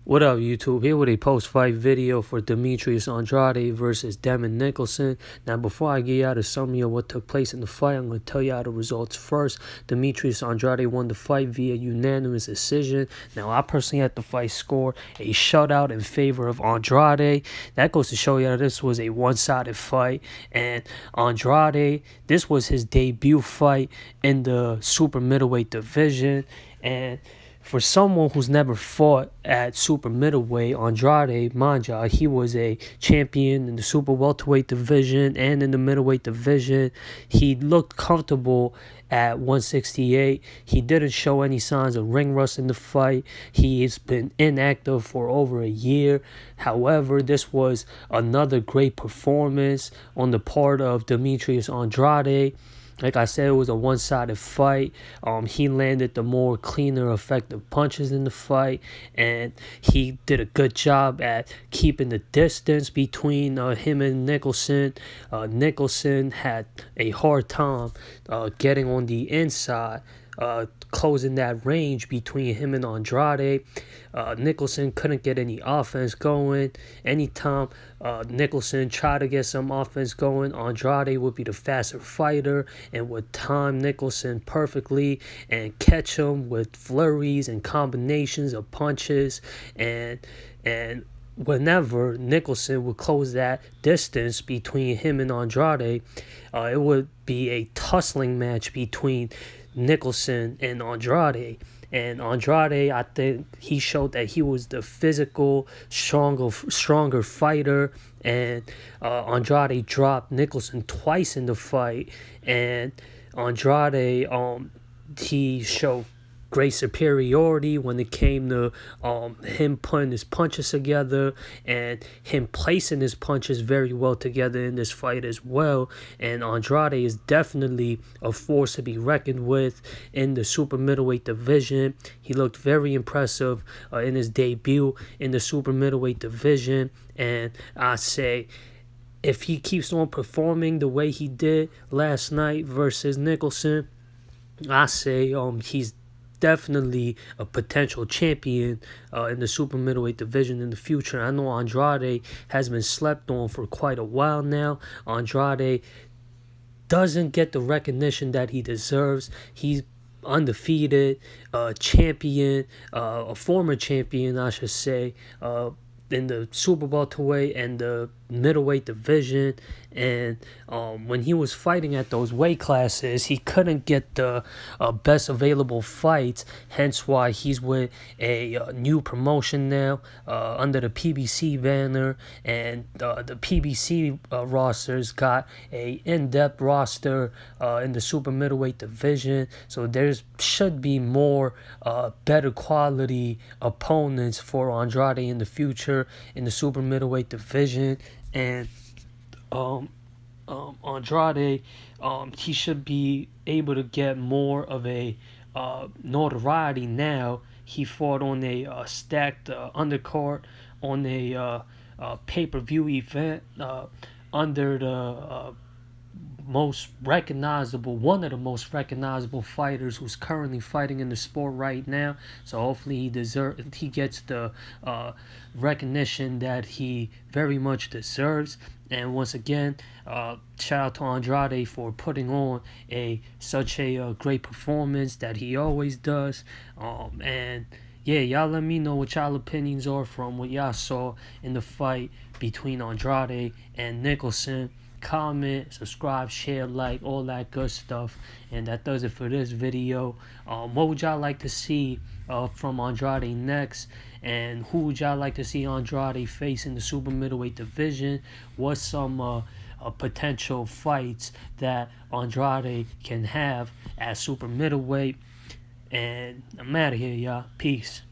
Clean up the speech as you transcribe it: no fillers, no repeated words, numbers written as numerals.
What up, YouTube? Here with a post-fight video for Demetrius Andrade versus Nicholson. Now, before I give y'all the summary of what took place in the fight, I'm going to tell y'all the results first. Demetrius Andrade won the fight via unanimous decision. Now, I personally had the fight score a shutout in favor of Andrade. That goes to show y'all this was a one-sided fight. And Andrade, this was his debut fight in the super middleweight division. And for someone who's never fought at super middleweight, Andrade, mind y'all, he was a champion in the super welterweight division and in the middleweight division. He looked comfortable at 168. He didn't show any signs of ring rust in the fight. He's been inactive for over a year. However, this was another great performance on the part of Demetrius Andrade. Like I said, it was a one-sided fight. He landed the more cleaner, effective punches in the fight, and he did a good job at keeping the distance between him and Nicholson. Nicholson had a hard time getting on the inside, closing that range between him and Andrade. Nicholson couldn't get any offense going. Anytime Nicholson tried to get some offense going, Andrade would be the faster fighter and would time Nicholson perfectly and catch him with flurries and combinations of punches. And whenever Nicholson would close that distance between him and Andrade, it would be a tussling match between Nicholson and Andrade. And Andrade, I think he showed that he was the physical, stronger fighter. And Andrade dropped Nicholson twice in the fight. And Andrade, he showed great superiority when it came to him putting his punches together and him placing his punches very well together in this fight as well. And Andrade is definitely a force to be reckoned with in the super middleweight division. He looked very impressive in his debut in the super middleweight division. And I say, if he keeps on performing the way he did last night versus Nicholson, I say he's definitely a potential champion in the super middleweight division in the future. I know Andrade has been slept on for quite a while now. Andrade doesn't get the recognition that he deserves. He's undefeated, champion, a former champion, I should say, in the super welterweight and the middleweight division. And when he was fighting at those weight classes, he couldn't get the best available fights, hence why he's with a new promotion now under the PBC banner. And the PBC rosters got a in-depth roster in the super middleweight division, so there should be more better quality opponents for Andrade in the future in the super middleweight division. And Andrade, he should be able to get more of a notoriety now. He fought on a stacked undercard on a pay-per-view event under the one of the most recognizable fighters who's currently fighting in the sport right now. So hopefully he gets the recognition that he very much deserves. And once again, shout out to Andrade for putting on such a great performance that he always does. And yeah, y'all let me know what y'all opinions are from what y'all saw in the fight between Andrade and Nicholson. Comment, subscribe, share, like, all that good stuff. And that does it for this video. What would y'all like to see from Andrade next? And who would y'all like to see Andrade face in the super middleweight division? What's some potential fights that Andrade can have at super middleweight? And I'm out of here, y'all. Peace.